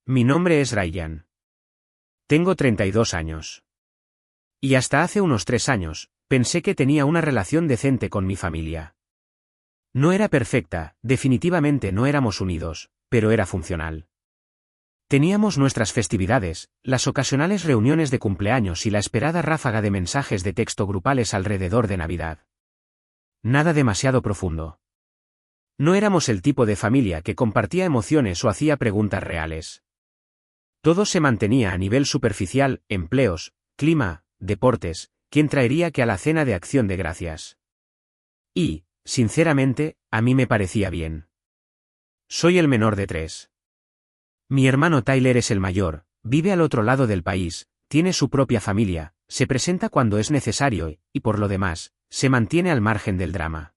Mi nombre es Ryan. Tengo 32 años. Y hasta hace unos 3 años, pensé que tenía una relación decente con mi familia. No era perfecta, definitivamente no éramos unidos, pero era funcional. Teníamos nuestras festividades, las ocasionales reuniones de cumpleaños y la esperada ráfaga de mensajes de texto grupales alrededor de Navidad. Nada demasiado profundo. No éramos el tipo de familia que compartía emociones o hacía preguntas reales. Todo se mantenía a nivel superficial: empleos, clima, deportes, quién traería qué a la cena de Acción de Gracias. Y, sinceramente, a mí me parecía bien. Soy el menor de 3. Mi hermano Tyler es el mayor, vive al otro lado del país, tiene su propia familia, se presenta cuando es necesario y, por lo demás, se mantiene al margen del drama.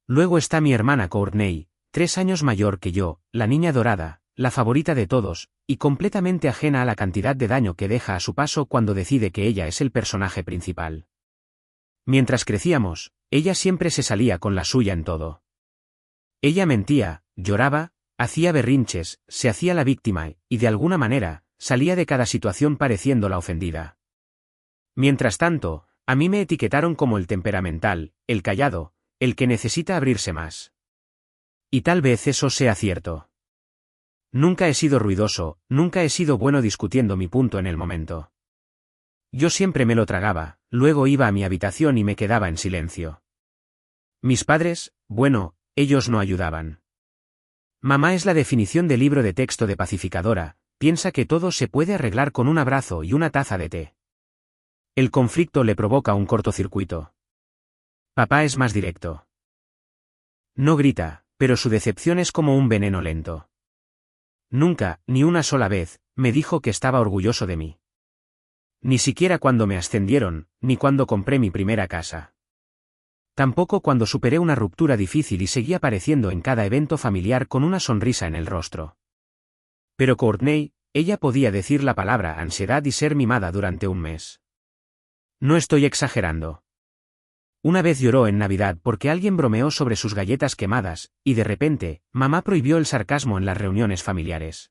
Luego está mi hermana Courtney, 3 años mayor que yo, la niña dorada, la favorita de todos, y completamente ajena a la cantidad de daño que deja a su paso cuando decide que ella es el personaje principal. Mientras crecíamos, ella siempre se salía con la suya en todo. Ella mentía, lloraba, hacía berrinches, se hacía la víctima y, de alguna manera, salía de cada situación pareciendo la ofendida. Mientras tanto, a mí me etiquetaron como el temperamental, el callado, el que necesita abrirse más. Y tal vez eso sea cierto. Nunca he sido ruidoso, nunca he sido bueno discutiendo mi punto en el momento. Yo siempre me lo tragaba, luego iba a mi habitación y me quedaba en silencio. Mis padres, bueno, ellos no ayudaban. Mamá es la definición de libro de texto de pacificadora, piensa que todo se puede arreglar con un abrazo y una taza de té. El conflicto le provoca un cortocircuito. Papá es más directo. No grita, pero su decepción es como un veneno lento. Nunca, ni una sola vez, me dijo que estaba orgulloso de mí. Ni siquiera cuando me ascendieron, ni cuando compré mi primera casa. Tampoco cuando superé una ruptura difícil y seguí apareciendo en cada evento familiar con una sonrisa en el rostro. Pero Courtney, ella podía decir la palabra ansiedad y ser mimada durante un mes. No estoy exagerando. Una vez lloró en Navidad porque alguien bromeó sobre sus galletas quemadas, y de repente, mamá prohibió el sarcasmo en las reuniones familiares.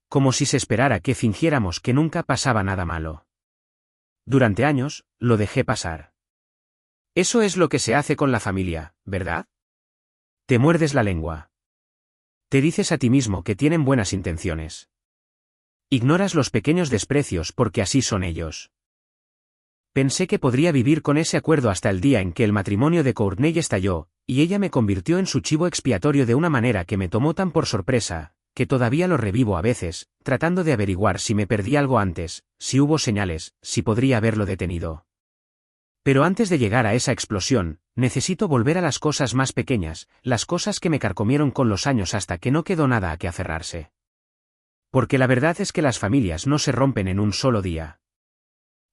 Como si se esperara que fingiéramos que nunca pasaba nada malo. Durante años, lo dejé pasar. Eso es lo que se hace con la familia, ¿verdad? Te muerdes la lengua. Te dices a ti mismo que tienen buenas intenciones. Ignoras los pequeños desprecios porque así son ellos. Pensé que podría vivir con ese acuerdo hasta el día en que el matrimonio de Courtney estalló, y ella me convirtió en su chivo expiatorio de una manera que me tomó tan por sorpresa, que todavía lo revivo a veces, tratando de averiguar si me perdí algo antes, si hubo señales, si podría haberlo detenido. Pero antes de llegar a esa explosión, necesito volver a las cosas más pequeñas, las cosas que me carcomieron con los años hasta que no quedó nada a que aferrarse. Porque la verdad es que las familias no se rompen en un solo día.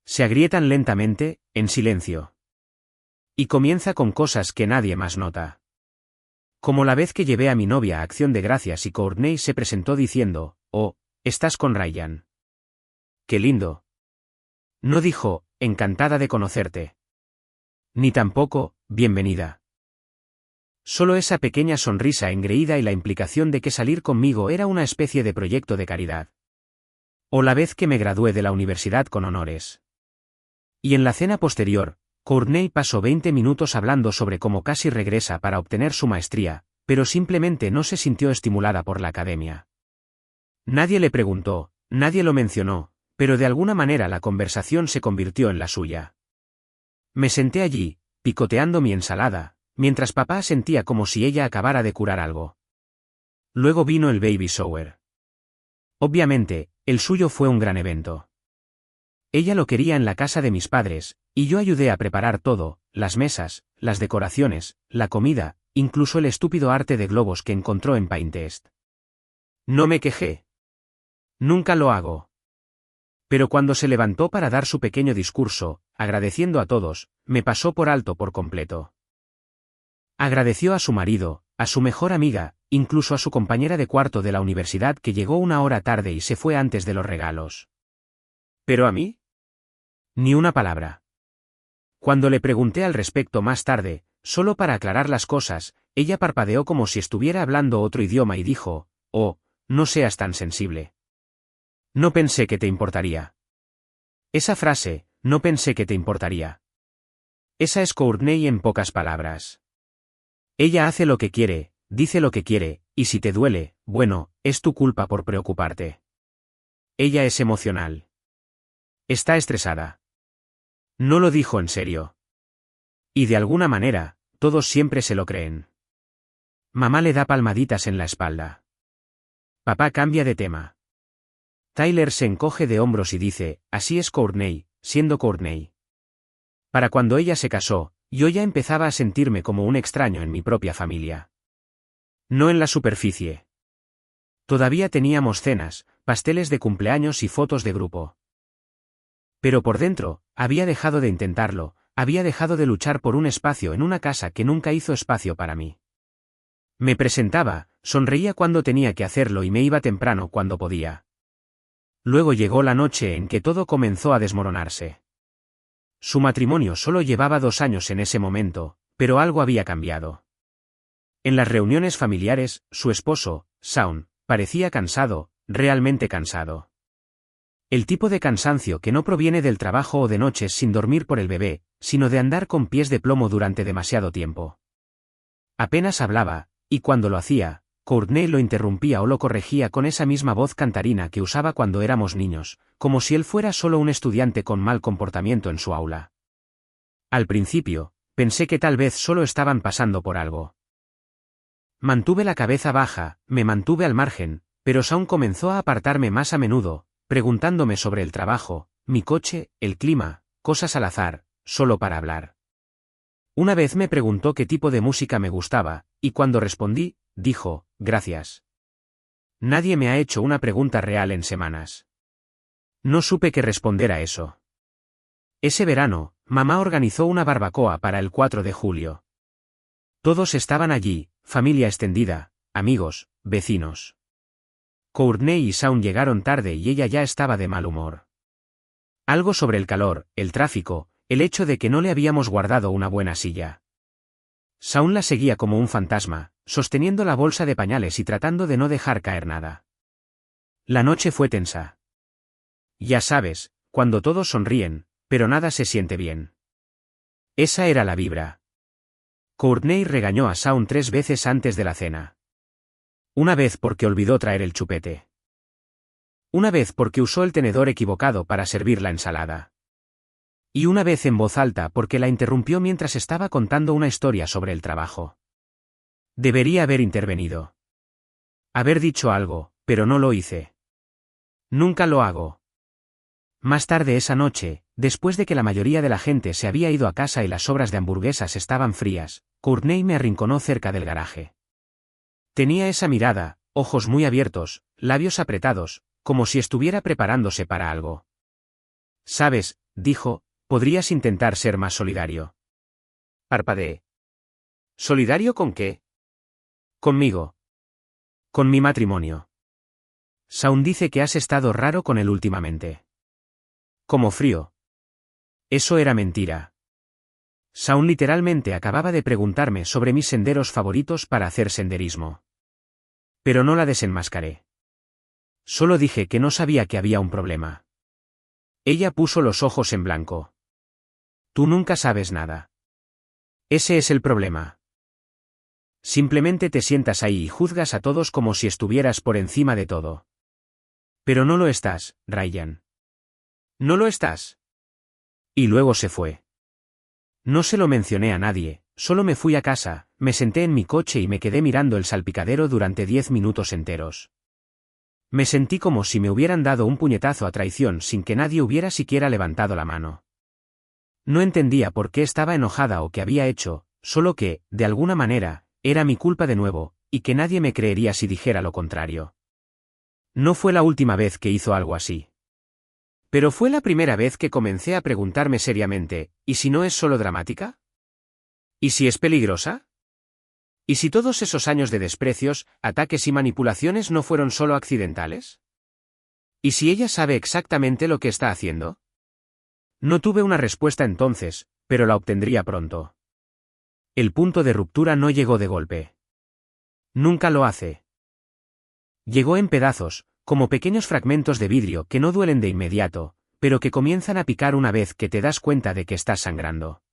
Se agrietan lentamente, en silencio. Y comienza con cosas que nadie más nota. Como la vez que llevé a mi novia a Acción de Gracias y Courtney se presentó diciendo, «Oh, estás con Ryan». ¡Qué lindo! No dijo, «encantada de conocerte». Ni tampoco, «bienvenida». Solo esa pequeña sonrisa engreída y la implicación de que salir conmigo era una especie de proyecto de caridad. O la vez que me gradué de la universidad con honores. Y en la cena posterior, Courtney pasó 20 minutos hablando sobre cómo casi regresa para obtener su maestría, pero simplemente no se sintió estimulada por la academia. Nadie le preguntó, nadie lo mencionó, pero de alguna manera la conversación se convirtió en la suya. Me senté allí, picoteando mi ensalada, mientras papá sentía como si ella acabara de curar algo. Luego vino el baby shower. Obviamente, el suyo fue un gran evento. Ella lo quería en la casa de mis padres, y yo ayudé a preparar todo, las mesas, las decoraciones, la comida, incluso el estúpido arte de globos que encontró en Pinterest. No me quejé. Nunca lo hago. Pero cuando se levantó para dar su pequeño discurso, agradeciendo a todos, me pasó por alto por completo. Agradeció a su marido, a su mejor amiga, incluso a su compañera de cuarto de la universidad que llegó 1 hora tarde y se fue antes de los regalos. ¿Pero a mí? Ni una palabra. Cuando le pregunté al respecto más tarde, solo para aclarar las cosas, ella parpadeó como si estuviera hablando otro idioma y dijo, «Oh, no seas tan sensible. No pensé que te importaría. Esa frase, no pensé que te importaría. Esa es Courtney en pocas palabras. Ella hace lo que quiere, dice lo que quiere, y si te duele, bueno, es tu culpa por preocuparte. Ella es emocional. Está estresada. No lo dijo en serio. Y de alguna manera, todos siempre se lo creen. Mamá le da palmaditas en la espalda. Papá cambia de tema. Tyler se encoge de hombros y dice, así es Courtney, siendo Courtney. Para cuando ella se casó, yo ya empezaba a sentirme como un extraño en mi propia familia. No en la superficie. Todavía teníamos cenas, pasteles de cumpleaños y fotos de grupo. Pero por dentro, había dejado de intentarlo, había dejado de luchar por un espacio en una casa que nunca hizo espacio para mí. Me presentaba, sonreía cuando tenía que hacerlo y me iba temprano cuando podía. Luego llegó la noche en que todo comenzó a desmoronarse. Su matrimonio solo llevaba 2 años en ese momento, pero algo había cambiado. En las reuniones familiares, su esposo, Shaun, parecía cansado, realmente cansado. El tipo de cansancio que no proviene del trabajo o de noches sin dormir por el bebé, sino de andar con pies de plomo durante demasiado tiempo. Apenas hablaba, y cuando lo hacía, Courtney lo interrumpía o lo corregía con esa misma voz cantarina que usaba cuando éramos niños, como si él fuera solo un estudiante con mal comportamiento en su aula. Al principio, pensé que tal vez solo estaban pasando por algo. Mantuve la cabeza baja, me mantuve al margen, pero Shaun comenzó a apartarme más a menudo, preguntándome sobre el trabajo, mi coche, el clima, cosas al azar, solo para hablar. Una vez me preguntó qué tipo de música me gustaba, y cuando respondí, dijo, gracias. Nadie me ha hecho una pregunta real en semanas. No supe qué responder a eso. Ese verano, mamá organizó una barbacoa para el 4 de julio. Todos estaban allí, familia extendida, amigos, vecinos. Courtney y Shaun llegaron tarde y ella ya estaba de mal humor. Algo sobre el calor, el tráfico, el hecho de que no le habíamos guardado una buena silla. Shaun la seguía como un fantasma, sosteniendo la bolsa de pañales y tratando de no dejar caer nada. La noche fue tensa. Ya sabes, cuando todos sonríen, pero nada se siente bien. Esa era la vibra. Courtney regañó a Shaun 3 veces antes de la cena. Una vez porque olvidó traer el chupete. Una vez porque usó el tenedor equivocado para servir la ensalada. Y una vez en voz alta porque la interrumpió mientras estaba contando una historia sobre el trabajo. Debería haber intervenido. Haber dicho algo, pero no lo hice. Nunca lo hago. Más tarde esa noche, después de que la mayoría de la gente se había ido a casa y las sobras de hamburguesas estaban frías, Courtney me arrinconó cerca del garaje. Tenía esa mirada, ojos muy abiertos, labios apretados, como si estuviera preparándose para algo. «Sabes», dijo, «podrías intentar ser más solidario». Parpadeé. ¿Solidario con qué? Conmigo. Con mi matrimonio. Shaun dice que has estado raro con él últimamente. Como frío. Eso era mentira. Shaun literalmente acababa de preguntarme sobre mis senderos favoritos para hacer senderismo. Pero no la desenmascaré. Solo dije que no sabía que había un problema. Ella puso los ojos en blanco. Tú nunca sabes nada. Ese es el problema. Simplemente te sientas ahí y juzgas a todos como si estuvieras por encima de todo. Pero no lo estás, Ryan. No lo estás. Y luego se fue. No se lo mencioné a nadie, solo me fui a casa, me senté en mi coche y me quedé mirando el salpicadero durante 10 minutos enteros. Me sentí como si me hubieran dado un puñetazo a traición sin que nadie hubiera siquiera levantado la mano. No entendía por qué estaba enojada o qué había hecho, solo que, de alguna manera, era mi culpa de nuevo, y que nadie me creería si dijera lo contrario. No fue la última vez que hizo algo así. Pero fue la primera vez que comencé a preguntarme seriamente, ¿y si no es solo dramática? ¿Y si es peligrosa? ¿Y si todos esos años de desprecios, ataques y manipulaciones no fueron solo accidentales? ¿Y si ella sabe exactamente lo que está haciendo? No tuve una respuesta entonces, pero la obtendría pronto. El punto de ruptura no llegó de golpe. Nunca lo hace. Llegó en pedazos, como pequeños fragmentos de vidrio que no duelen de inmediato, pero que comienzan a picar una vez que te das cuenta de que estás sangrando.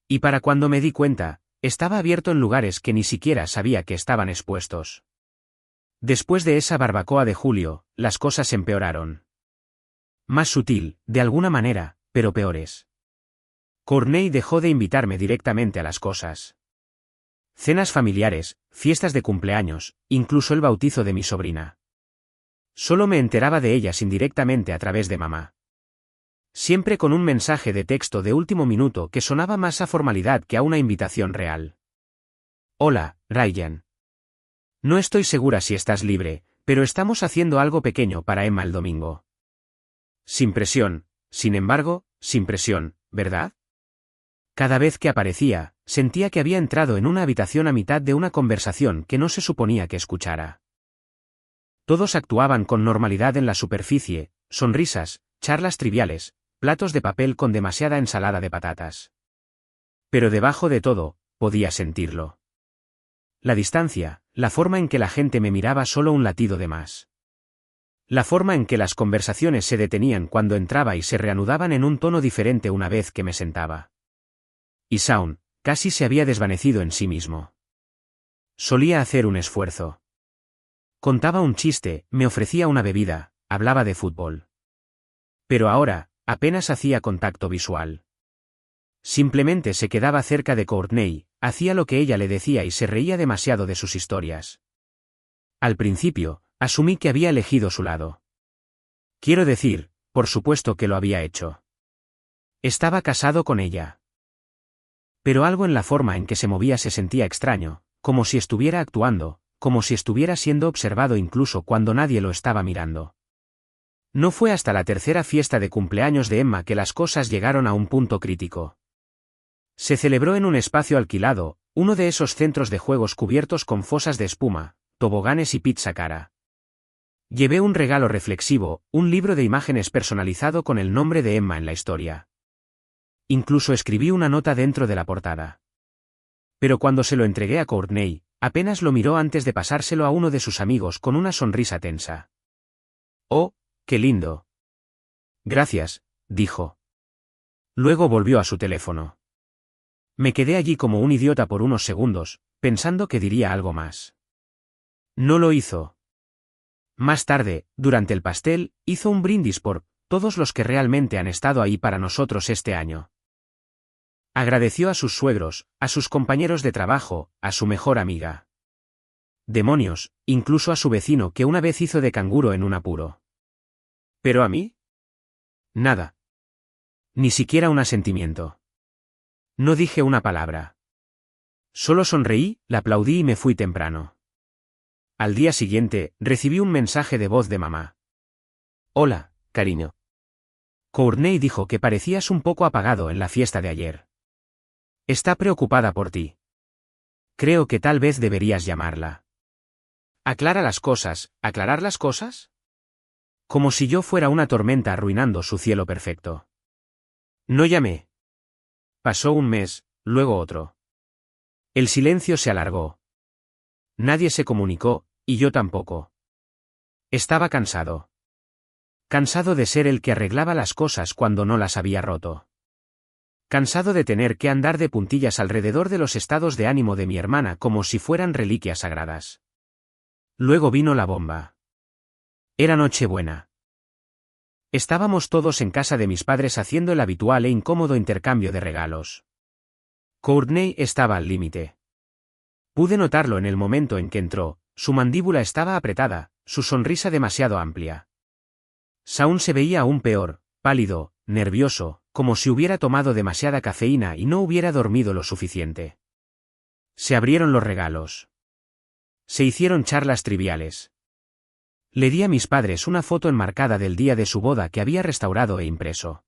Y para cuando me di cuenta, estaba abierto en lugares que ni siquiera sabía que estaban expuestos. Después de esa barbacoa de julio, las cosas empeoraron. Más sutil, de alguna manera, pero peores. Courtney dejó de invitarme directamente a las cosas. Cenas familiares, fiestas de cumpleaños, incluso el bautizo de mi sobrina. Solo me enteraba de ellas indirectamente a través de mamá. Siempre con un mensaje de texto de último minuto que sonaba más a formalidad que a una invitación real. Hola, Ryan. No estoy segura si estás libre, pero estamos haciendo algo pequeño para Emma el domingo. Sin presión, sin embargo, sin presión, ¿verdad? Cada vez que aparecía, sentía que había entrado en una habitación a mitad de una conversación que no se suponía que escuchara. Todos actuaban con normalidad en la superficie, sonrisas, charlas triviales, platos de papel con demasiada ensalada de patatas. Pero debajo de todo, podía sentirlo. La distancia, la forma en que la gente me miraba solo un latido de más. La forma en que las conversaciones se detenían cuando entraba y se reanudaban en un tono diferente una vez que me sentaba. Y Shaun, casi se había desvanecido en sí mismo. Solía hacer un esfuerzo. Contaba un chiste, me ofrecía una bebida, hablaba de fútbol. Pero ahora, apenas hacía contacto visual. Simplemente se quedaba cerca de Courtney, hacía lo que ella le decía y se reía demasiado de sus historias. Al principio, asumí que había elegido su lado. Quiero decir, por supuesto que lo había hecho. Estaba casado con ella. Pero algo en la forma en que se movía se sentía extraño, como si estuviera actuando, como si estuviera siendo observado incluso cuando nadie lo estaba mirando. No fue hasta la tercera fiesta de cumpleaños de Emma que las cosas llegaron a un punto crítico. Se celebró en un espacio alquilado, uno de esos centros de juegos cubiertos con fosas de espuma, toboganes y pizza cara. Llevé un regalo reflexivo, un libro de imágenes personalizado con el nombre de Emma en la historia. Incluso escribí una nota dentro de la portada. Pero cuando se lo entregué a Courtney, apenas lo miró antes de pasárselo a uno de sus amigos con una sonrisa tensa. «Oh, qué lindo». «Gracias», dijo. Luego volvió a su teléfono. Me quedé allí como un idiota por unos segundos, pensando que diría algo más. No lo hizo. Más tarde, durante el pastel, hizo un brindis por todos los que realmente han estado ahí para nosotros este año. Agradeció a sus suegros, a sus compañeros de trabajo, a su mejor amiga. Demonios, incluso a su vecino que una vez hizo de canguro en un apuro. ¿Pero a mí? Nada. Ni siquiera un asentimiento. No dije una palabra. Solo sonreí, la aplaudí y me fui temprano. Al día siguiente, recibí un mensaje de voz de mamá. «Hola, cariño. Courtney dijo que parecías un poco apagado en la fiesta de ayer. Está preocupada por ti. Creo que tal vez deberías llamarla». «¿Aclara las cosas? ¿Aclarar las cosas?» Como si yo fuera una tormenta arruinando su cielo perfecto. No llamé. Pasó un mes, luego otro. El silencio se alargó. Nadie se comunicó, y yo tampoco. Estaba cansado. Cansado de ser el que arreglaba las cosas cuando no las había roto. Cansado de tener que andar de puntillas alrededor de los estados de ánimo de mi hermana como si fueran reliquias sagradas. Luego vino la bomba. Era Nochebuena. Estábamos todos en casa de mis padres haciendo el habitual e incómodo intercambio de regalos. Courtney estaba al límite. Pude notarlo en el momento en que entró, su mandíbula estaba apretada, su sonrisa demasiado amplia. Shaun se veía aún peor, pálido, nervioso, como si hubiera tomado demasiada cafeína y no hubiera dormido lo suficiente. Se abrieron los regalos. Se hicieron charlas triviales. Le di a mis padres una foto enmarcada del día de su boda que había restaurado e impreso.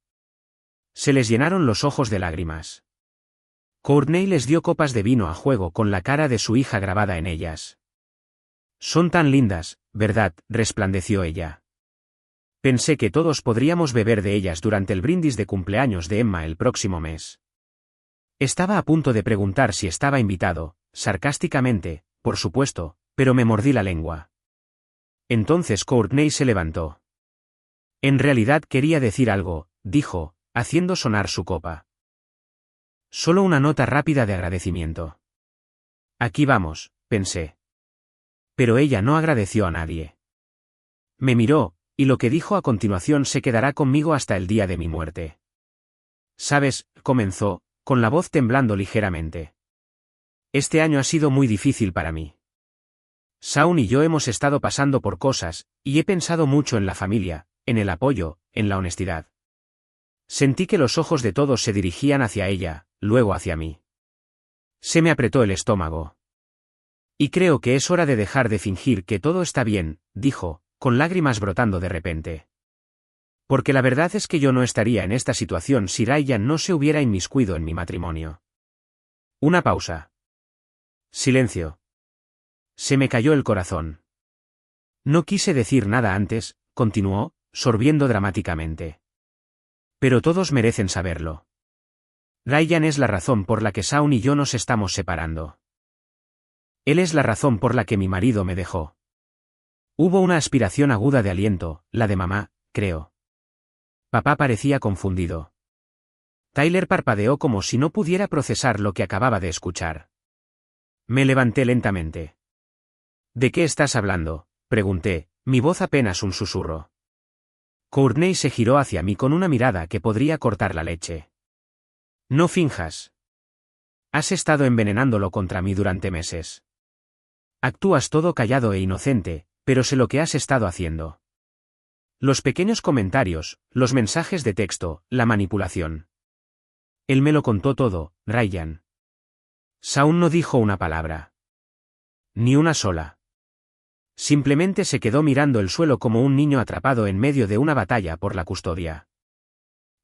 Se les llenaron los ojos de lágrimas. Courtney les dio copas de vino a juego con la cara de su hija grabada en ellas. «Son tan lindas, ¿verdad?», resplandeció ella. Pensé que todos podríamos beber de ellas durante el brindis de cumpleaños de Emma el próximo mes. Estaba a punto de preguntar si estaba invitado, sarcásticamente, por supuesto, pero me mordí la lengua. Entonces Courtney se levantó. En realidad quería decir algo, dijo, haciendo sonar su copa. Solo una nota rápida de agradecimiento. Aquí vamos, pensé. Pero ella no agradeció a nadie. Me miró, y lo que dijo a continuación se quedará conmigo hasta el día de mi muerte. Sabes, comenzó, con la voz temblando ligeramente. Este año ha sido muy difícil para mí. Shaun y yo hemos estado pasando por cosas, y he pensado mucho en la familia, en el apoyo, en la honestidad. Sentí que los ojos de todos se dirigían hacia ella, luego hacia mí. Se me apretó el estómago. Y creo que es hora de dejar de fingir que todo está bien, dijo, con lágrimas brotando de repente. Porque la verdad es que yo no estaría en esta situación si Ryan no se hubiera inmiscuido en mi matrimonio. Una pausa. Silencio. Se me cayó el corazón. No quise decir nada antes, continuó, sorbiendo dramáticamente. Pero todos merecen saberlo. Ryan es la razón por la que Shaun y yo nos estamos separando. Él es la razón por la que mi marido me dejó. Hubo una aspiración aguda de aliento, la de mamá, creo. Papá parecía confundido. Tyler parpadeó como si no pudiera procesar lo que acababa de escuchar. Me levanté lentamente. ¿De qué estás hablando?, pregunté, mi voz apenas un susurro. Courtney se giró hacia mí con una mirada que podría cortar la leche. No finjas. Has estado envenenándolo contra mí durante meses. Actúas todo callado e inocente, pero sé lo que has estado haciendo. Los pequeños comentarios, los mensajes de texto, la manipulación. Él me lo contó todo, Ryan. Shaun no dijo una palabra. Ni una sola. Simplemente se quedó mirando el suelo como un niño atrapado en medio de una batalla por la custodia.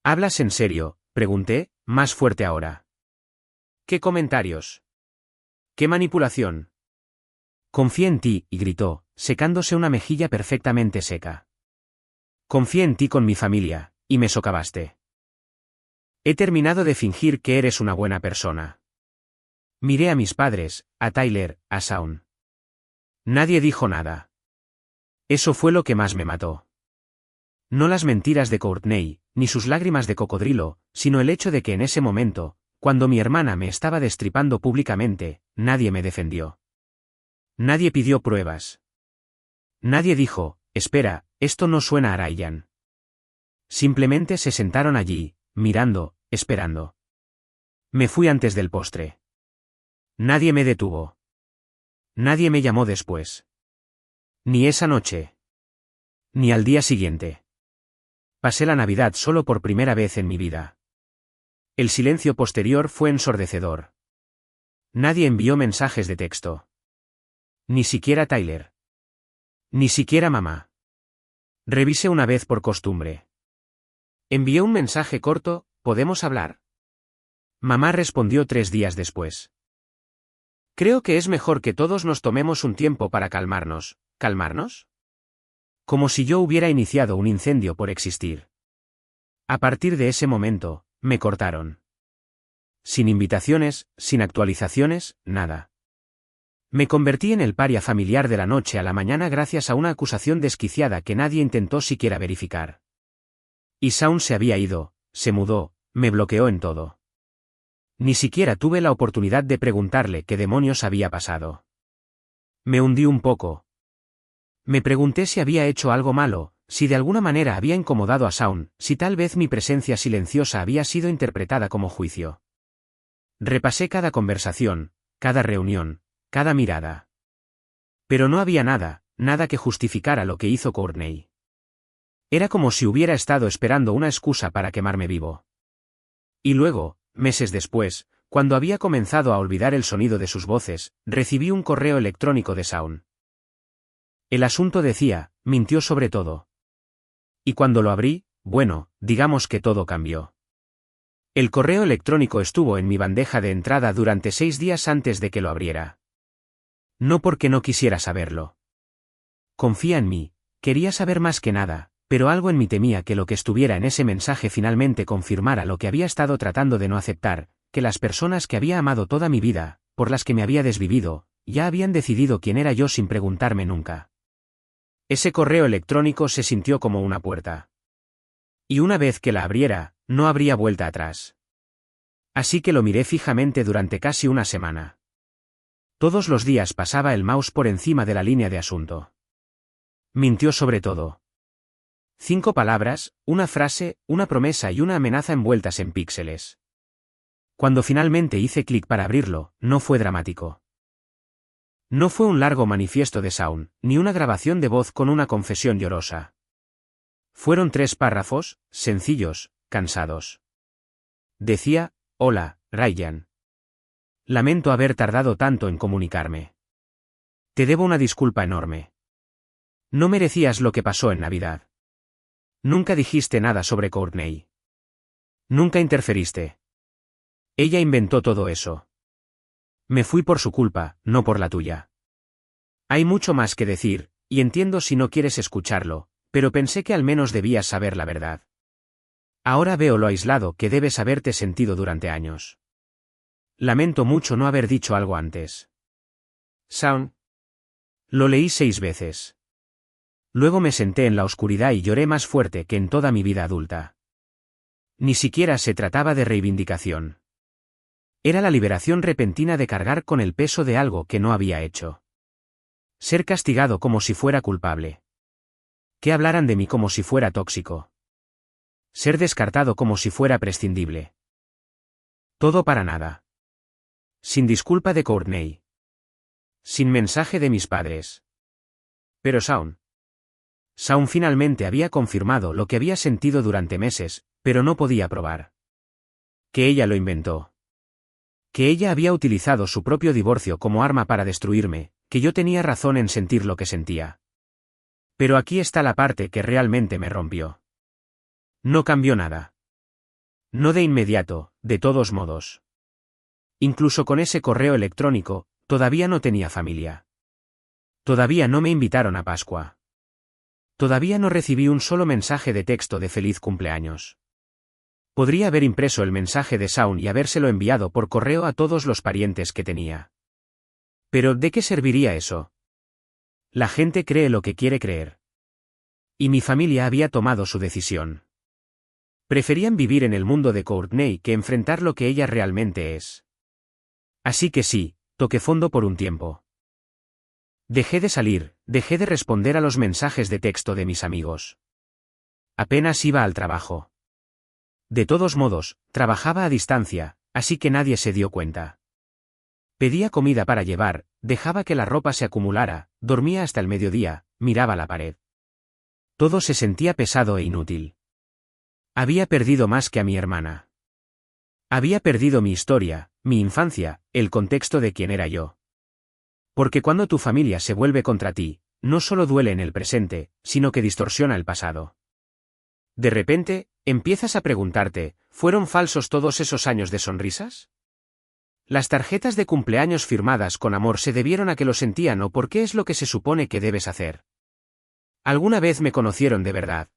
¿Hablas en serio?, pregunté, más fuerte ahora. ¿Qué comentarios? ¿Qué manipulación? Confié en ti, y gritó, secándose una mejilla perfectamente seca. Confié en ti con mi familia, y me socavaste. He terminado de fingir que eres una buena persona. Miré a mis padres, a Tyler, a Shaun. Nadie dijo nada. Eso fue lo que más me mató. No las mentiras de Courtney, ni sus lágrimas de cocodrilo, sino el hecho de que en ese momento, cuando mi hermana me estaba destripando públicamente, nadie me defendió. Nadie pidió pruebas. Nadie dijo, espera, esto no suena a Ryan. Simplemente se sentaron allí, mirando, esperando. Me fui antes del postre. Nadie me detuvo. Nadie me llamó después. Ni esa noche. Ni al día siguiente. Pasé la Navidad solo por primera vez en mi vida. El silencio posterior fue ensordecedor. Nadie envió mensajes de texto. Ni siquiera Tyler. Ni siquiera mamá. Revisé una vez por costumbre. Envié un mensaje corto, ¿podemos hablar? Mamá respondió 3 días después. Creo que es mejor que todos nos tomemos un tiempo para calmarnos. ¿Calmarnos? Como si yo hubiera iniciado un incendio por existir. A partir de ese momento, me cortaron. Sin invitaciones, sin actualizaciones, nada. Me convertí en el paria familiar de la noche a la mañana gracias a una acusación desquiciada que nadie intentó siquiera verificar. Y Shaun se había ido, se mudó, me bloqueó en todo. Ni siquiera tuve la oportunidad de preguntarle qué demonios había pasado. Me hundí un poco. Me pregunté si había hecho algo malo, si de alguna manera había incomodado a Shaun, si tal vez mi presencia silenciosa había sido interpretada como juicio. Repasé cada conversación, cada reunión, cada mirada. Pero no había nada, nada que justificara lo que hizo Courtney. Era como si hubiera estado esperando una excusa para quemarme vivo. Y luego, meses después, cuando había comenzado a olvidar el sonido de sus voces, recibí un correo electrónico de Shaun. El asunto decía, mintió sobre todo. Y cuando lo abrí, bueno, digamos que todo cambió. El correo electrónico estuvo en mi bandeja de entrada durante 6 días antes de que lo abriera. No porque no quisiera saberlo. Confía en mí, quería saber más que nada, pero algo en mí temía que lo que estuviera en ese mensaje finalmente confirmara lo que había estado tratando de no aceptar, que las personas que había amado toda mi vida, por las que me había desvivido, ya habían decidido quién era yo sin preguntarme nunca. Ese correo electrónico se sintió como una puerta. Y una vez que la abriera, no habría vuelta atrás. Así que lo miré fijamente durante casi una semana. Todos los días pasaba el mouse por encima de la línea de asunto. Mintió sobre todo. 5 palabras, una frase, una promesa y una amenaza envueltas en píxeles. Cuando finalmente hice clic para abrirlo, no fue dramático. No fue un largo manifiesto de Shaun, ni una grabación de voz con una confesión llorosa. Fueron 3 párrafos, sencillos, cansados. Decía: hola, Ryan. Lamento haber tardado tanto en comunicarme. Te debo una disculpa enorme. No merecías lo que pasó en Navidad. Nunca dijiste nada sobre Courtney. Nunca interferiste. Ella inventó todo eso. Me fui por su culpa, no por la tuya. Hay mucho más que decir, y entiendo si no quieres escucharlo, pero pensé que al menos debías saber la verdad. Ahora veo lo aislado que debes haberte sentido durante años. Lamento mucho no haber dicho algo antes. Shaun. Lo leí 6 veces. Luego me senté en la oscuridad y lloré más fuerte que en toda mi vida adulta. Ni siquiera se trataba de reivindicación. Era la liberación repentina de cargar con el peso de algo que no había hecho. Ser castigado como si fuera culpable. Que hablaran de mí como si fuera tóxico. Ser descartado como si fuera prescindible. Todo para nada. Sin disculpa de Courtney. Sin mensaje de mis padres. Pero Shaun finalmente había confirmado lo que había sentido durante meses, pero no podía probar. Que ella lo inventó. Que ella había utilizado su propio divorcio como arma para destruirme, que yo tenía razón en sentir lo que sentía. Pero aquí está la parte que realmente me rompió. No cambió nada. No de inmediato, de todos modos. Incluso con ese correo electrónico, todavía no tenía familia. Todavía no me invitaron a Pascua. Todavía no recibí un solo mensaje de texto de feliz cumpleaños. Podría haber impreso el mensaje de Shaun y habérselo enviado por correo a todos los parientes que tenía. Pero ¿de qué serviría eso? La gente cree lo que quiere creer. Y mi familia había tomado su decisión. Preferían vivir en el mundo de Courtney que enfrentar lo que ella realmente es. Así que sí, toqué fondo por un tiempo. Dejé de salir, dejé de responder a los mensajes de texto de mis amigos. Apenas iba al trabajo. De todos modos, trabajaba a distancia, así que nadie se dio cuenta. Pedía comida para llevar, dejaba que la ropa se acumulara, dormía hasta el mediodía, miraba la pared. Todo se sentía pesado e inútil. Había perdido más que a mi hermana. Había perdido mi historia, mi infancia, el contexto de quién era yo. Porque cuando tu familia se vuelve contra ti, no solo duele en el presente, sino que distorsiona el pasado. De repente, empiezas a preguntarte, ¿fueron falsos todos esos años de sonrisas? Las tarjetas de cumpleaños firmadas con amor se debieron a que lo sentían o porque es lo que se supone que debes hacer. ¿Alguna vez me conocieron de verdad?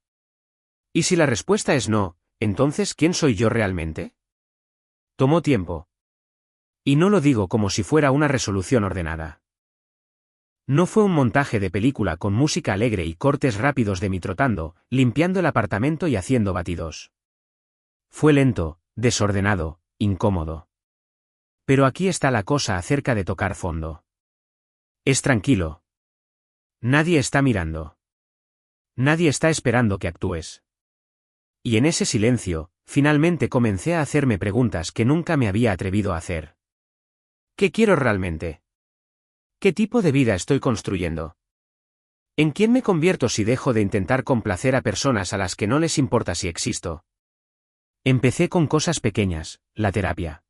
Y si la respuesta es no, entonces ¿quién soy yo realmente? Tomó tiempo. Y no lo digo como si fuera una resolución ordenada. No fue un montaje de película con música alegre y cortes rápidos de mí trotando, limpiando el apartamento y haciendo batidos. Fue lento, desordenado, incómodo. Pero aquí está la cosa acerca de tocar fondo. Es tranquilo. Nadie está mirando. Nadie está esperando que actúes. Y en ese silencio, finalmente comencé a hacerme preguntas que nunca me había atrevido a hacer. ¿Qué quiero realmente? ¿Qué tipo de vida estoy construyendo? ¿En quién me convierto si dejo de intentar complacer a personas a las que no les importa si existo? Empecé con cosas pequeñas, la terapia.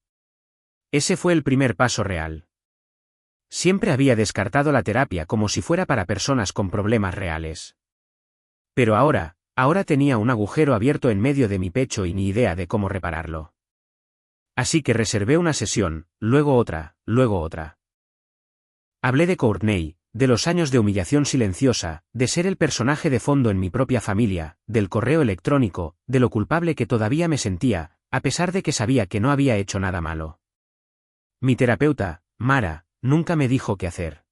Ese fue el primer paso real. Siempre había descartado la terapia como si fuera para personas con problemas reales. Pero ahora tenía un agujero abierto en medio de mi pecho y ni idea de cómo repararlo. Así que reservé una sesión, luego otra, luego otra. Hablé de Courtney, de los años de humillación silenciosa, de ser el personaje de fondo en mi propia familia, del correo electrónico, de lo culpable que todavía me sentía, a pesar de que sabía que no había hecho nada malo. Mi terapeuta, Mara, nunca me dijo qué hacer.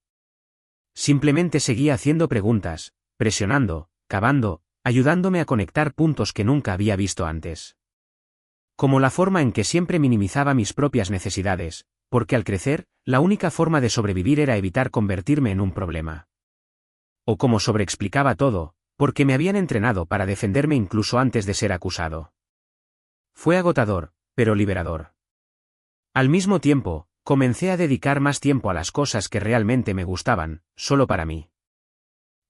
Simplemente seguía haciendo preguntas, presionando, cavando, ayudándome a conectar puntos que nunca había visto antes. Como la forma en que siempre minimizaba mis propias necesidades, porque al crecer, la única forma de sobrevivir era evitar convertirme en un problema. O como sobreexplicaba todo, porque me habían entrenado para defenderme incluso antes de ser acusado. Fue agotador, pero liberador. Al mismo tiempo, comencé a dedicar más tiempo a las cosas que realmente me gustaban, solo para mí.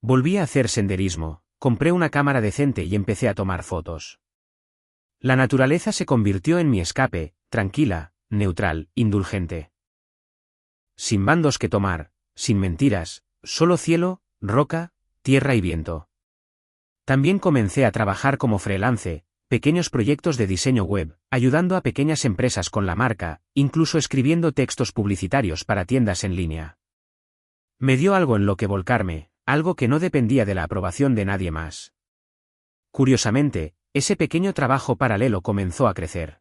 Volví a hacer senderismo, compré una cámara decente y empecé a tomar fotos. La naturaleza se convirtió en mi escape, tranquila, neutral, indulgente. Sin bandos que tomar, sin mentiras, solo cielo, roca, tierra y viento. También comencé a trabajar como freelance, pequeños proyectos de diseño web, ayudando a pequeñas empresas con la marca, incluso escribiendo textos publicitarios para tiendas en línea. Me dio algo en lo que volcarme, algo que no dependía de la aprobación de nadie más. Curiosamente, ese pequeño trabajo paralelo comenzó a crecer.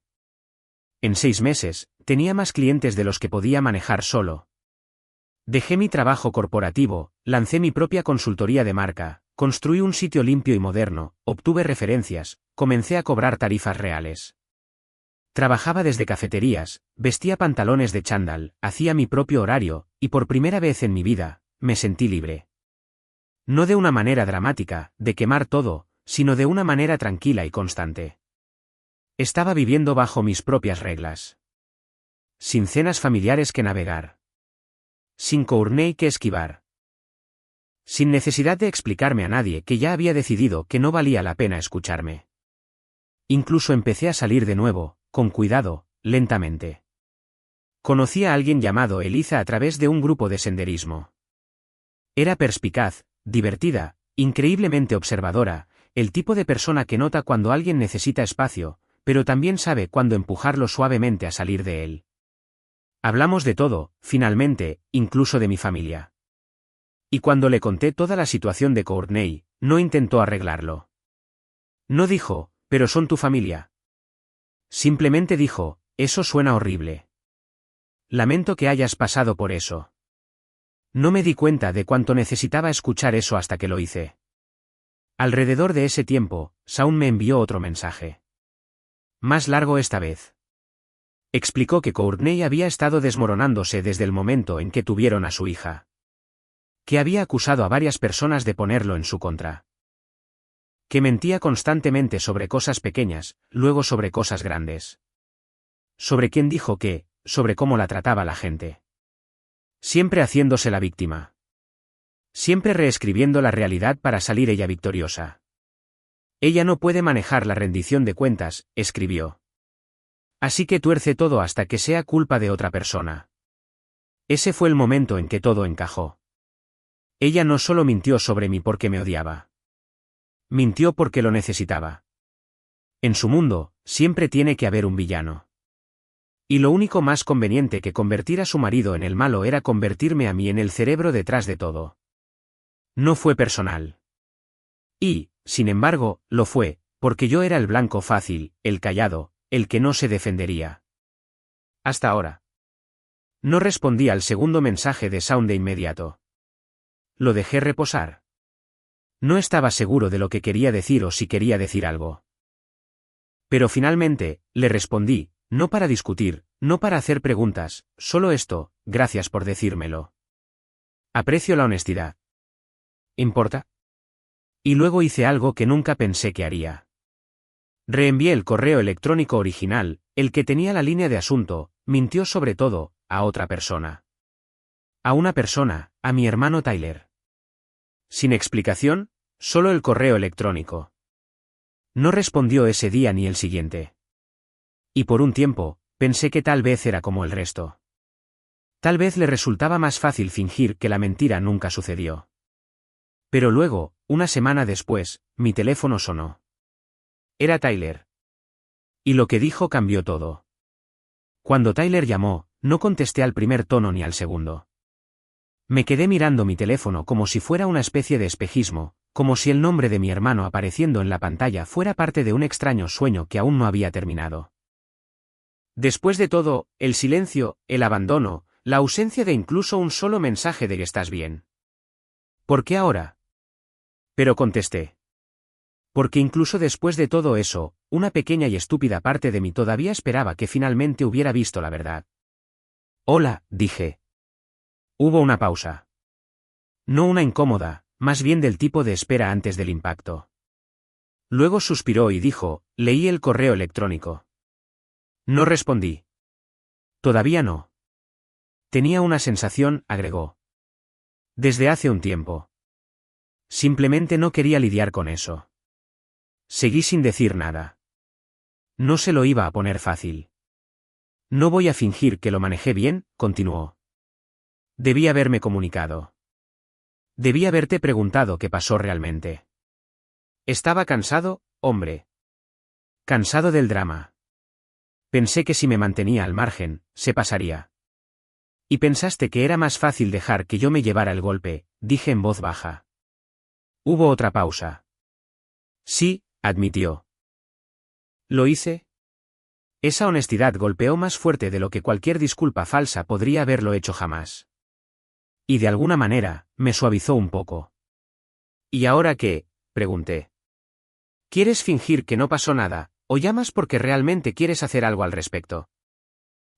En 6 meses, tenía más clientes de los que podía manejar solo. Dejé mi trabajo corporativo, lancé mi propia consultoría de marca, construí un sitio limpio y moderno, obtuve referencias, comencé a cobrar tarifas reales. Trabajaba desde cafeterías, vestía pantalones de chándal, hacía mi propio horario, y por primera vez en mi vida, me sentí libre. No de una manera dramática, de quemar todo, sino de una manera tranquila y constante. Estaba viviendo bajo mis propias reglas. Sin cenas familiares que navegar. Sin Courtney que esquivar. Sin necesidad de explicarme a nadie que ya había decidido que no valía la pena escucharme. Incluso empecé a salir de nuevo, con cuidado, lentamente. Conocí a alguien llamado Eliza a través de un grupo de senderismo. Era perspicaz, divertida, increíblemente observadora, el tipo de persona que nota cuando alguien necesita espacio, pero también sabe cuándo empujarlo suavemente a salir de él. Hablamos de todo, finalmente, incluso de mi familia. Y cuando le conté toda la situación de Courtney, no intentó arreglarlo. No dijo, pero son tu familia. Simplemente dijo, eso suena horrible. Lamento que hayas pasado por eso. No me di cuenta de cuánto necesitaba escuchar eso hasta que lo hice. Alrededor de ese tiempo, Shaun me envió otro mensaje. Más largo esta vez. Explicó que Courtney había estado desmoronándose desde el momento en que tuvieron a su hija. Que había acusado a varias personas de ponerlo en su contra. Que mentía constantemente sobre cosas pequeñas, luego sobre cosas grandes. Sobre quién dijo qué, sobre cómo la trataba la gente. Siempre haciéndose la víctima. Siempre reescribiendo la realidad para salir ella victoriosa. Ella no puede manejar la rendición de cuentas, escribió. Así que tuerce todo hasta que sea culpa de otra persona. Ese fue el momento en que todo encajó. Ella no solo mintió sobre mí porque me odiaba. Mintió porque lo necesitaba. En su mundo, siempre tiene que haber un villano. Y lo único más conveniente que convertir a su marido en el malo era convertirme a mí en el cerebro detrás de todo. No fue personal. Y, sin embargo, lo fue, porque yo era el blanco fácil, el callado, el que no se defendería. Hasta ahora. No respondí al segundo mensaje de Shaun de inmediato. Lo dejé reposar. No estaba seguro de lo que quería decir o si quería decir algo. Pero finalmente, le respondí, no para discutir, no para hacer preguntas, solo esto, gracias por decírmelo. Aprecio la honestidad. ¿Importa? Y luego hice algo que nunca pensé que haría. Reenvié el correo electrónico original, el que tenía la línea de asunto, mintió sobre todo, a otra persona. A una persona, a mi hermano Tyler. Sin explicación, solo el correo electrónico. No respondió ese día ni el siguiente. Y por un tiempo, pensé que tal vez era como el resto. Tal vez le resultaba más fácil fingir que la mentira nunca sucedió. Pero luego, una semana después, mi teléfono sonó. Era Tyler. Y lo que dijo cambió todo. Cuando Tyler llamó, no contesté al primer tono ni al segundo. Me quedé mirando mi teléfono como si fuera una especie de espejismo, como si el nombre de mi hermano apareciendo en la pantalla fuera parte de un extraño sueño que aún no había terminado. Después de todo, el silencio, el abandono, la ausencia de incluso un solo mensaje de que estás bien. ¿Por qué ahora? Pero contesté. Porque incluso después de todo eso, una pequeña y estúpida parte de mí todavía esperaba que finalmente hubiera visto la verdad. Hola, dije. Hubo una pausa. No una incómoda, más bien del tipo de espera antes del impacto. Luego suspiró y dijo, leí el correo electrónico. No respondí. Todavía no. Tenía una sensación, agregó. Desde hace un tiempo. Simplemente no quería lidiar con eso. Seguí sin decir nada. No se lo iba a poner fácil. No voy a fingir que lo manejé bien, continuó. Debí haberme comunicado. Debí haberte preguntado qué pasó realmente. Estaba cansado, hombre. Cansado del drama. Pensé que si me mantenía al margen, se pasaría. Y pensaste que era más fácil dejar que yo me llevara el golpe, dije en voz baja. Hubo otra pausa. Sí, admitió. ¿Lo hice? Esa honestidad golpeó más fuerte de lo que cualquier disculpa falsa podría haberlo hecho jamás. Y de alguna manera, me suavizó un poco. ¿Y ahora qué? Pregunté. ¿Quieres fingir que no pasó nada, o llamas porque realmente quieres hacer algo al respecto?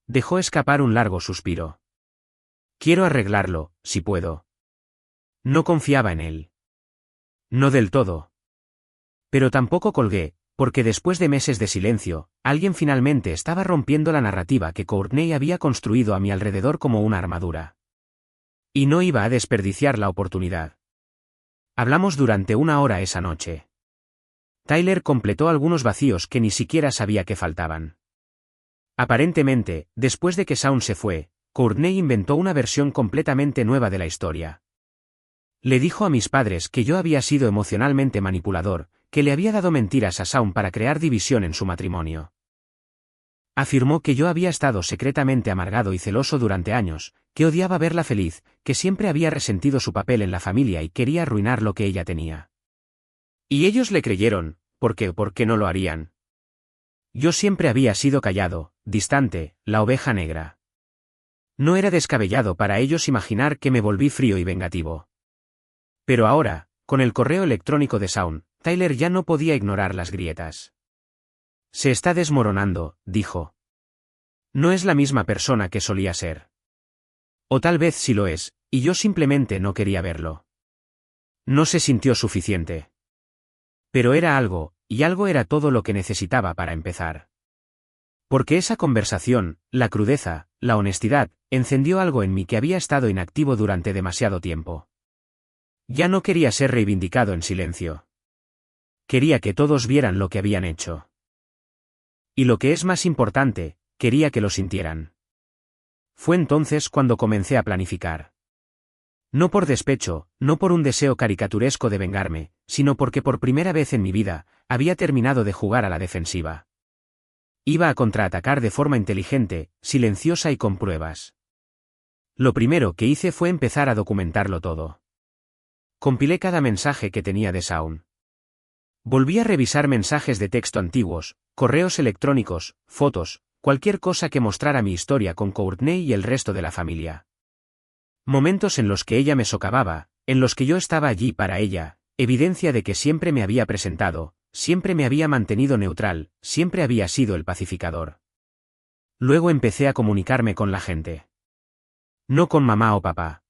Dejó escapar un largo suspiro. Quiero arreglarlo, si puedo. No confiaba en él. No del todo. Pero tampoco colgué, porque después de meses de silencio, alguien finalmente estaba rompiendo la narrativa que Courtney había construido a mi alrededor como una armadura. Y no iba a desperdiciar la oportunidad. Hablamos durante 1 hora esa noche. Tyler completó algunos vacíos que ni siquiera sabía que faltaban. Aparentemente, después de que Shaun se fue, Courtney inventó una versión completamente nueva de la historia. Le dijo a mis padres que yo había sido emocionalmente manipulador, que le había dado mentiras a Shaun para crear división en su matrimonio. Afirmó que yo había estado secretamente amargado y celoso durante años, que odiaba verla feliz, que siempre había resentido su papel en la familia y quería arruinar lo que ella tenía. Y ellos le creyeron, ¿por qué no lo harían? Yo siempre había sido callado, distante, la oveja negra. No era descabellado para ellos imaginar que me volví frío y vengativo. Pero ahora, con el correo electrónico de Shaun, Tyler ya no podía ignorar las grietas. Se está desmoronando, dijo. No es la misma persona que solía ser. O tal vez sí lo es, y yo simplemente no quería verlo. No se sintió suficiente. Pero era algo, y algo era todo lo que necesitaba para empezar. Porque esa conversación, la crudeza, la honestidad, encendió algo en mí que había estado inactivo durante demasiado tiempo. Ya no quería ser reivindicado en silencio. Quería que todos vieran lo que habían hecho. Y lo que es más importante, quería que lo sintieran. Fue entonces cuando comencé a planificar. No por despecho, no por un deseo caricaturesco de vengarme, sino porque por primera vez en mi vida, había terminado de jugar a la defensiva. Iba a contraatacar de forma inteligente, silenciosa y con pruebas. Lo primero que hice fue empezar a documentarlo todo. Compilé cada mensaje que tenía de Shaun. Volví a revisar mensajes de texto antiguos, correos electrónicos, fotos, cualquier cosa que mostrara mi historia con Courtney y el resto de la familia. Momentos en los que ella me socavaba, en los que yo estaba allí para ella, evidencia de que siempre me había presentado, siempre me había mantenido neutral, siempre había sido el pacificador. Luego empecé a comunicarme con la gente. No con mamá o papá.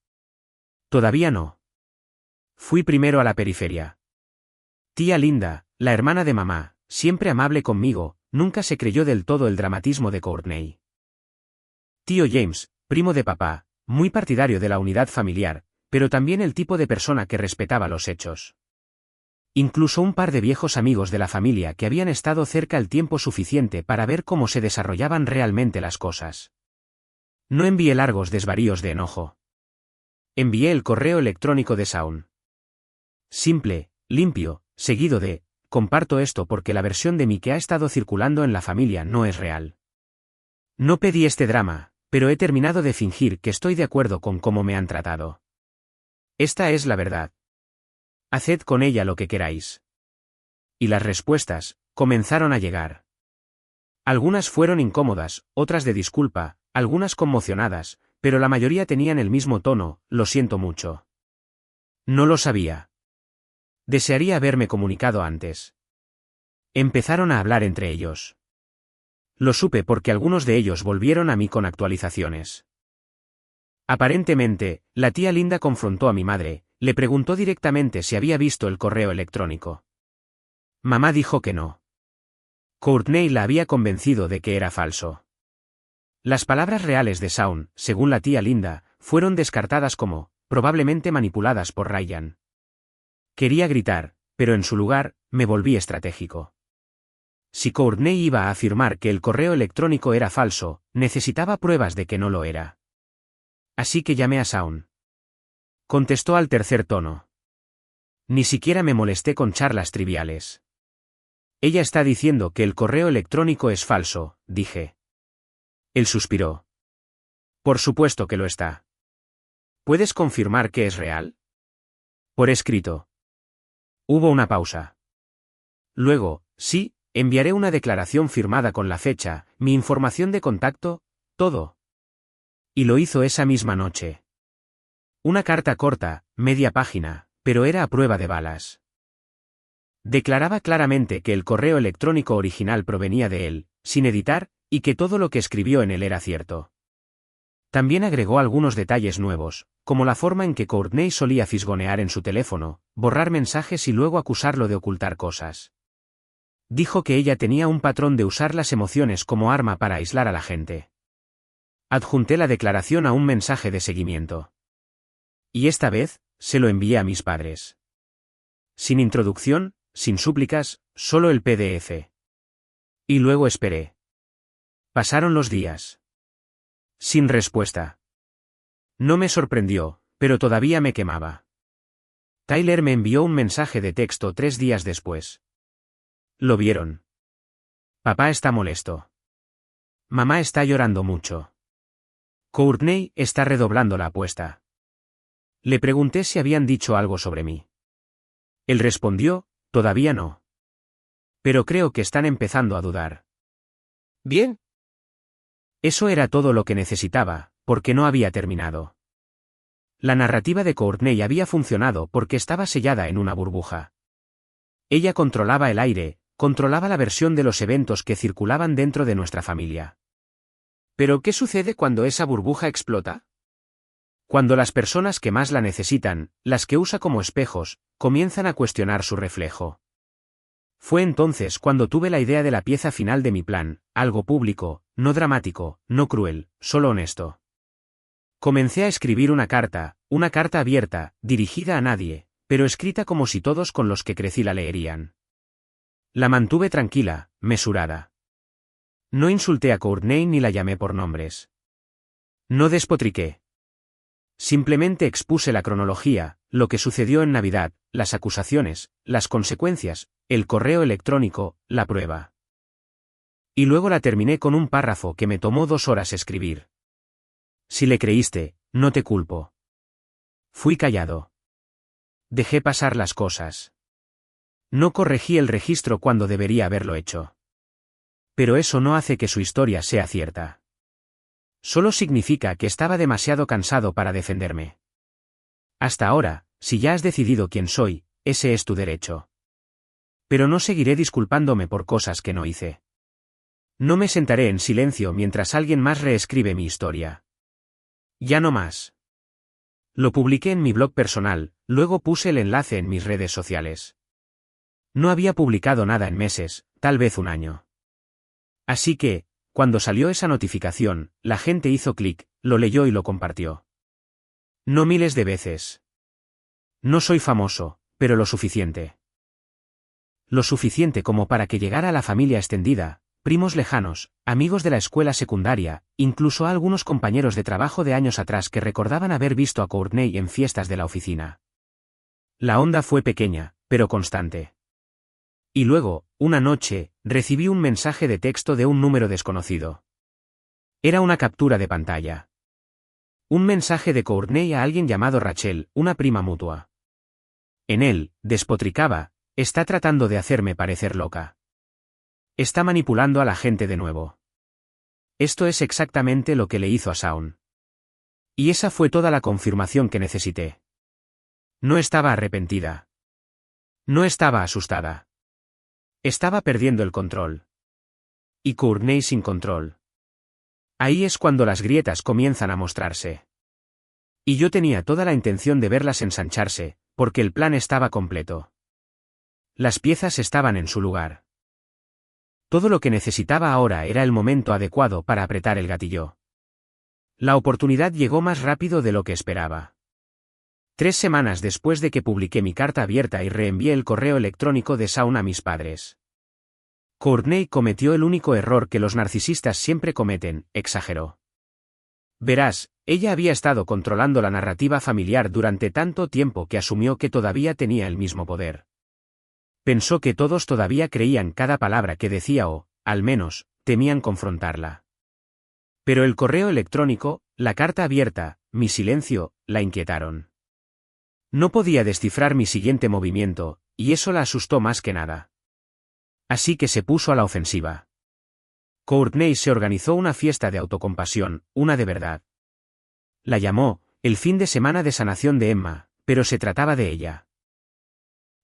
Todavía no. Fui primero a la periferia. Tía Linda, la hermana de mamá, siempre amable conmigo, nunca se creyó del todo el dramatismo de Courtney. Tío James, primo de papá, muy partidario de la unidad familiar, pero también el tipo de persona que respetaba los hechos. Incluso un par de viejos amigos de la familia que habían estado cerca el tiempo suficiente para ver cómo se desarrollaban realmente las cosas. No envié largos desvaríos de enojo. Envié el correo electrónico de Shaun. Simple, limpio, seguido de, comparto esto porque la versión de mí que ha estado circulando en la familia no es real. No pedí este drama, pero he terminado de fingir que estoy de acuerdo con cómo me han tratado. Esta es la verdad. Haced con ella lo que queráis. Y las respuestas comenzaron a llegar. Algunas fueron incómodas, otras de disculpa, algunas conmocionadas, pero la mayoría tenían el mismo tono, lo siento mucho. No lo sabía. Desearía haberme comunicado antes. Empezaron a hablar entre ellos. Lo supe porque algunos de ellos volvieron a mí con actualizaciones. Aparentemente, la tía Linda confrontó a mi madre, le preguntó directamente si había visto el correo electrónico. Mamá dijo que no. Courtney la había convencido de que era falso. Las palabras reales de Shaun, según la tía Linda, fueron descartadas como, probablemente manipuladas por Ryan. Quería gritar, pero en su lugar, me volví estratégico. Si Courtney iba a afirmar que el correo electrónico era falso, necesitaba pruebas de que no lo era. Así que llamé a Shaun. Contestó al tercer tono. Ni siquiera me molesté con charlas triviales. Ella está diciendo que el correo electrónico es falso, dije. Él suspiró. Por supuesto que lo está. ¿Puedes confirmar que es real? Por escrito. Hubo una pausa. Luego, sí, enviaré una declaración firmada con la fecha, mi información de contacto, todo. Y lo hizo esa misma noche. Una carta corta, media página, pero era a prueba de balas. Declaraba claramente que el correo electrónico original provenía de él, sin editar, y que todo lo que escribió en él era cierto. También agregó algunos detalles nuevos, como la forma en que Courtney solía fisgonear en su teléfono, borrar mensajes y luego acusarlo de ocultar cosas. Dijo que ella tenía un patrón de usar las emociones como arma para aislar a la gente. Adjunté la declaración a un mensaje de seguimiento. Y esta vez, se lo envié a mis padres. Sin introducción, sin súplicas, solo el PDF. Y luego esperé. Pasaron los días. Sin respuesta. No me sorprendió, pero todavía me quemaba. Tyler me envió un mensaje de texto 3 días después. ¿Lo vieron? Papá está molesto. Mamá está llorando mucho. Courtney está redoblando la apuesta. Le pregunté si habían dicho algo sobre mí. Él respondió, todavía no. Pero creo que están empezando a dudar. Bien. Eso era todo lo que necesitaba, porque no había terminado. La narrativa de Courtney había funcionado porque estaba sellada en una burbuja. Ella controlaba el aire, controlaba la versión de los eventos que circulaban dentro de nuestra familia. ¿Pero qué sucede cuando esa burbuja explota? Cuando las personas que más la necesitan, las que usa como espejos, comienzan a cuestionar su reflejo. Fue entonces cuando tuve la idea de la pieza final de mi plan, algo público, no dramático, no cruel, solo honesto. Comencé a escribir una carta abierta, dirigida a nadie, pero escrita como si todos con los que crecí la leerían. La mantuve tranquila, mesurada. No insulté a Courtney ni la llamé por nombres. No despotriqué. Simplemente expuse la cronología, lo que sucedió en Navidad, las acusaciones, las consecuencias, el correo electrónico, la prueba. Y luego la terminé con un párrafo que me tomó 2 horas escribir. Si le creíste, no te culpo. Fui callado. Dejé pasar las cosas. No corregí el registro cuando debería haberlo hecho. Pero eso no hace que su historia sea cierta. Solo significa que estaba demasiado cansado para defenderme. Hasta ahora, si ya has decidido quién soy, ese es tu derecho. Pero no seguiré disculpándome por cosas que no hice. No me sentaré en silencio mientras alguien más reescribe mi historia. Ya no más. Lo publiqué en mi blog personal, luego puse el enlace en mis redes sociales. No había publicado nada en meses, tal vez un año. Así que, cuando salió esa notificación, la gente hizo clic, lo leyó y lo compartió. No miles de veces. No soy famoso, pero lo suficiente. Lo suficiente como para que llegara a la familia extendida, primos lejanos, amigos de la escuela secundaria, incluso a algunos compañeros de trabajo de años atrás que recordaban haber visto a Courtney en fiestas de la oficina. La onda fue pequeña, pero constante. Y luego, una noche, recibí un mensaje de texto de un número desconocido. Era una captura de pantalla. Un mensaje de Courtney a alguien llamado Rachel, una prima mutua. En él, despotricaba, está tratando de hacerme parecer loca. Está manipulando a la gente de nuevo. Esto es exactamente lo que le hizo a Shaun. Y esa fue toda la confirmación que necesité. No estaba arrepentida. No estaba asustada. Estaba perdiendo el control. Y Courtney sin control. Ahí es cuando las grietas comienzan a mostrarse. Y yo tenía toda la intención de verlas ensancharse, porque el plan estaba completo. Las piezas estaban en su lugar. Todo lo que necesitaba ahora era el momento adecuado para apretar el gatillo. La oportunidad llegó más rápido de lo que esperaba. 3 semanas después de que publiqué mi carta abierta y reenvié el correo electrónico de Shaun a mis padres. Courtney cometió el único error que los narcisistas siempre cometen, exageró. Verás, ella había estado controlando la narrativa familiar durante tanto tiempo que asumió que todavía tenía el mismo poder. Pensó que todos todavía creían cada palabra que decía o, al menos, temían confrontarla. Pero el correo electrónico, la carta abierta, mi silencio, la inquietaron. No podía descifrar mi siguiente movimiento, y eso la asustó más que nada. Así que se puso a la ofensiva. Courtney se organizó una fiesta de autocompasión, una de verdad. La llamó, el fin de semana de sanación de Emma, pero se trataba de ella.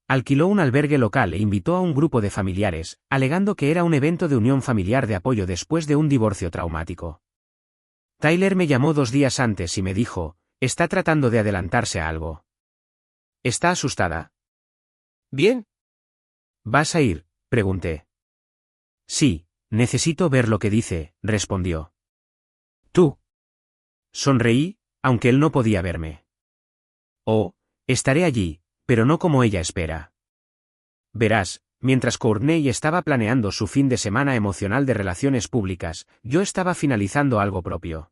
Alquiló un albergue local e invitó a un grupo de familiares, alegando que era un evento de unión familiar de apoyo después de un divorcio traumático. Tyler me llamó 2 días antes y me dijo, está tratando de adelantarse a algo. ¿Está asustada? Bien. ¿Vas a ir?, pregunté. Sí, necesito ver lo que dice, respondió. ¿Tú? Sonreí, aunque él no podía verme. Oh, estaré allí, pero no como ella espera. Verás, mientras Courtney estaba planeando su fin de semana emocional de relaciones públicas, yo estaba finalizando algo propio.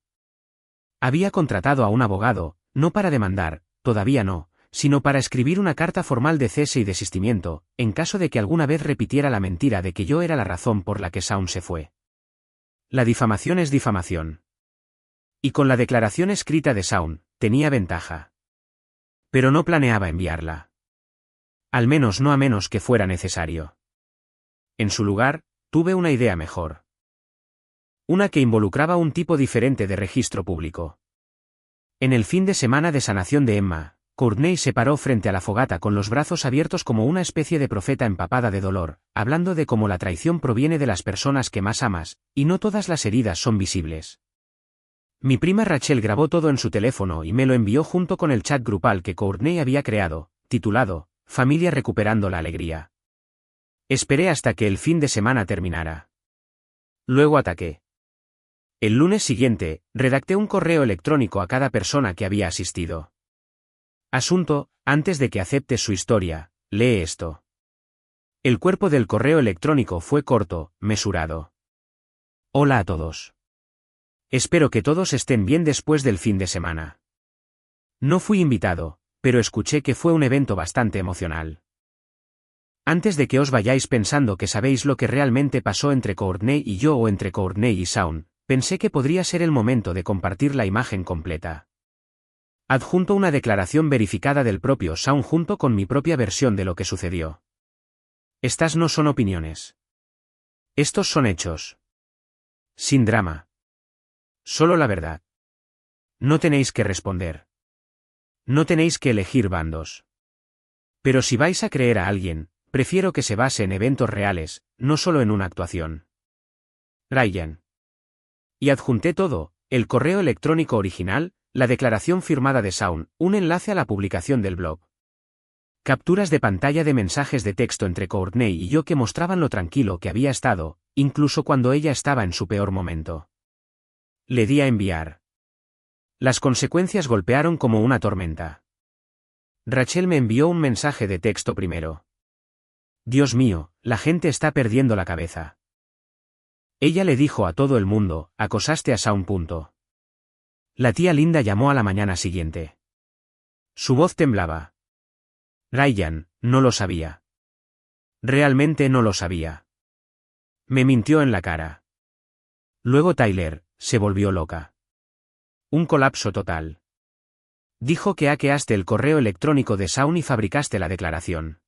Había contratado a un abogado, no para demandar, todavía no, sino para escribir una carta formal de cese y desistimiento, en caso de que alguna vez repitiera la mentira de que yo era la razón por la que Shaun se fue. La difamación es difamación. Y con la declaración escrita de Shaun, tenía ventaja. Pero no planeaba enviarla. Al menos no a menos que fuera necesario. En su lugar, tuve una idea mejor. Una que involucraba un tipo diferente de registro público. En el fin de semana de sanación de Emma, Courtney se paró frente a la fogata con los brazos abiertos como una especie de profeta empapada de dolor, hablando de cómo la traición proviene de las personas que más amas, y no todas las heridas son visibles. Mi prima Rachel grabó todo en su teléfono y me lo envió junto con el chat grupal que Courtney había creado, titulado, Familia recuperando la alegría. Esperé hasta que el fin de semana terminara. Luego ataqué. El lunes siguiente, redacté un correo electrónico a cada persona que había asistido. Asunto, antes de que aceptes su historia, lee esto. El cuerpo del correo electrónico fue corto, mesurado. Hola a todos. Espero que todos estén bien después del fin de semana. No fui invitado, pero escuché que fue un evento bastante emocional. Antes de que os vayáis pensando que sabéis lo que realmente pasó entre Courtney y yo o entre Courtney y Shaun, pensé que podría ser el momento de compartir la imagen completa. Adjunto una declaración verificada del propio Shaun junto con mi propia versión de lo que sucedió. Estas no son opiniones. Estos son hechos. Sin drama. Solo la verdad. No tenéis que responder. No tenéis que elegir bandos. Pero si vais a creer a alguien, prefiero que se base en eventos reales, no solo en una actuación. Ryan. Y adjunté todo, el correo electrónico original, la declaración firmada de Shaun, un enlace a la publicación del blog. Capturas de pantalla de mensajes de texto entre Courtney y yo que mostraban lo tranquilo que había estado, incluso cuando ella estaba en su peor momento. Le di a enviar. Las consecuencias golpearon como una tormenta. Rachel me envió un mensaje de texto primero. Dios mío, la gente está perdiendo la cabeza. Ella le dijo a todo el mundo, acosaste a Shaun. La tía Linda llamó a la mañana siguiente. Su voz temblaba. Ryan, no lo sabía. Realmente no lo sabía. Me mintió en la cara. Luego Tyler, se volvió loca. Un colapso total. Dijo que hackeaste el correo electrónico de Shaun y fabricaste la declaración.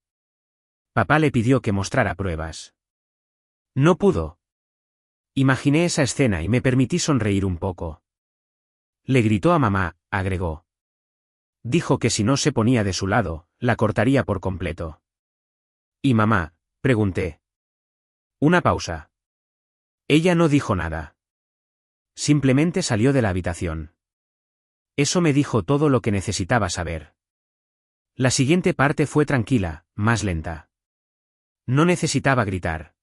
Papá le pidió que mostrara pruebas. No pudo. Imaginé esa escena y me permití sonreír un poco. Le gritó a mamá, agregó. Dijo que si no se ponía de su lado, la cortaría por completo. ¿Y mamá? Pregunté. Una pausa. Ella no dijo nada. Simplemente salió de la habitación. Eso me dijo todo lo que necesitaba saber. La siguiente parte fue tranquila, más lenta. No necesitaba gritar.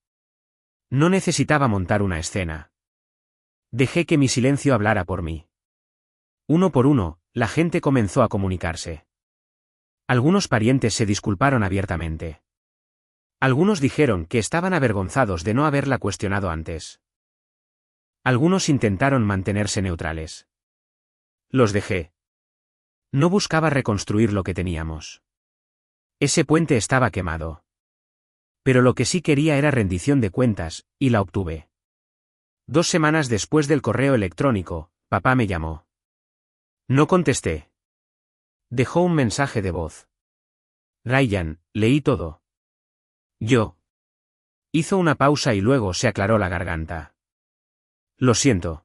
No necesitaba montar una escena. Dejé que mi silencio hablara por mí. Uno por uno, la gente comenzó a comunicarse. Algunos parientes se disculparon abiertamente. Algunos dijeron que estaban avergonzados de no haberla cuestionado antes. Algunos intentaron mantenerse neutrales. Los dejé. No buscaba reconstruir lo que teníamos. Ese puente estaba quemado. Pero lo que sí quería era rendición de cuentas, y la obtuve. 2 semanas después del correo electrónico, papá me llamó. No contesté. Dejó un mensaje de voz. Ryan, leí todo. Yo. Hizo una pausa y luego se aclaró la garganta. Lo siento.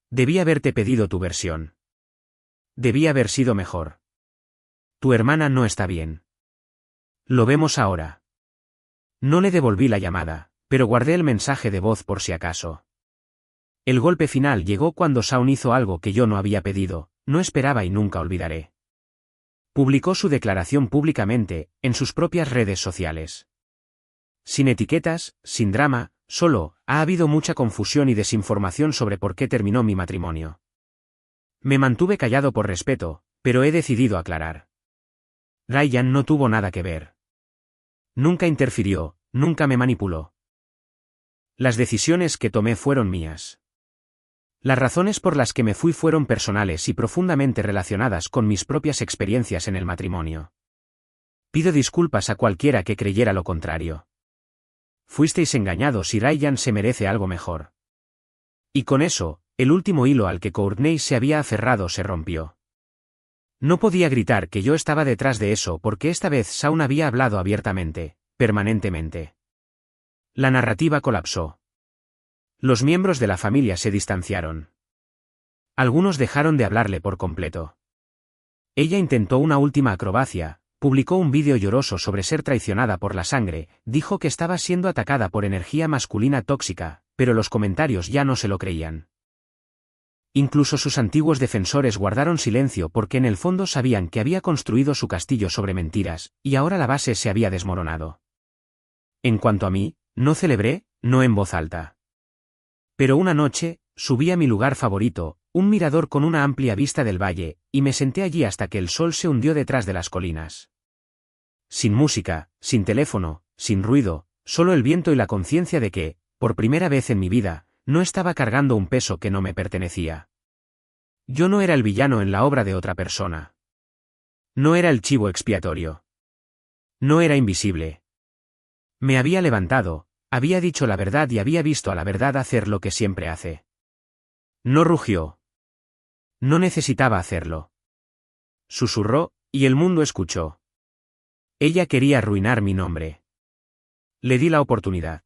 Debí haberte pedido tu versión. Debí haber sido mejor. Tu hermana no está bien. Lo vemos ahora. No le devolví la llamada, pero guardé el mensaje de voz por si acaso. El golpe final llegó cuando Shaun hizo algo que yo no había pedido, no esperaba y nunca olvidaré. Publicó su declaración públicamente, en sus propias redes sociales. Sin etiquetas, sin drama, solo, ha habido mucha confusión y desinformación sobre por qué terminó mi matrimonio. Me mantuve callado por respeto, pero he decidido aclarar. Ryan no tuvo nada que ver. Nunca interfirió, nunca me manipuló. Las decisiones que tomé fueron mías. Las razones por las que me fui fueron personales y profundamente relacionadas con mis propias experiencias en el matrimonio. Pido disculpas a cualquiera que creyera lo contrario. Fuisteis engañados y Ryan se merece algo mejor. Y con eso, el último hilo al que Courtney se había aferrado se rompió. No podía gritar que yo estaba detrás de eso porque esta vez Shaun había hablado abiertamente, permanentemente. La narrativa colapsó. Los miembros de la familia se distanciaron. Algunos dejaron de hablarle por completo. Ella intentó una última acrobacia, publicó un vídeo lloroso sobre ser traicionada por la sangre, dijo que estaba siendo atacada por energía masculina tóxica, pero los comentarios ya no se lo creían. Incluso sus antiguos defensores guardaron silencio porque en el fondo sabían que había construido su castillo sobre mentiras, y ahora la base se había desmoronado. En cuanto a mí, no celebré, no en voz alta. Pero una noche, subí a mi lugar favorito, un mirador con una amplia vista del valle, y me senté allí hasta que el sol se hundió detrás de las colinas. Sin música, sin teléfono, sin ruido, solo el viento y la conciencia de que, por primera vez en mi vida, no estaba cargando un peso que no me pertenecía. Yo no era el villano en la obra de otra persona. No era el chivo expiatorio. No era invisible. Me había levantado, había dicho la verdad y había visto a la verdad hacer lo que siempre hace. No rugió. No necesitaba hacerlo. Susurró, y el mundo escuchó. Ella quería arruinar mi nombre. Le di la oportunidad.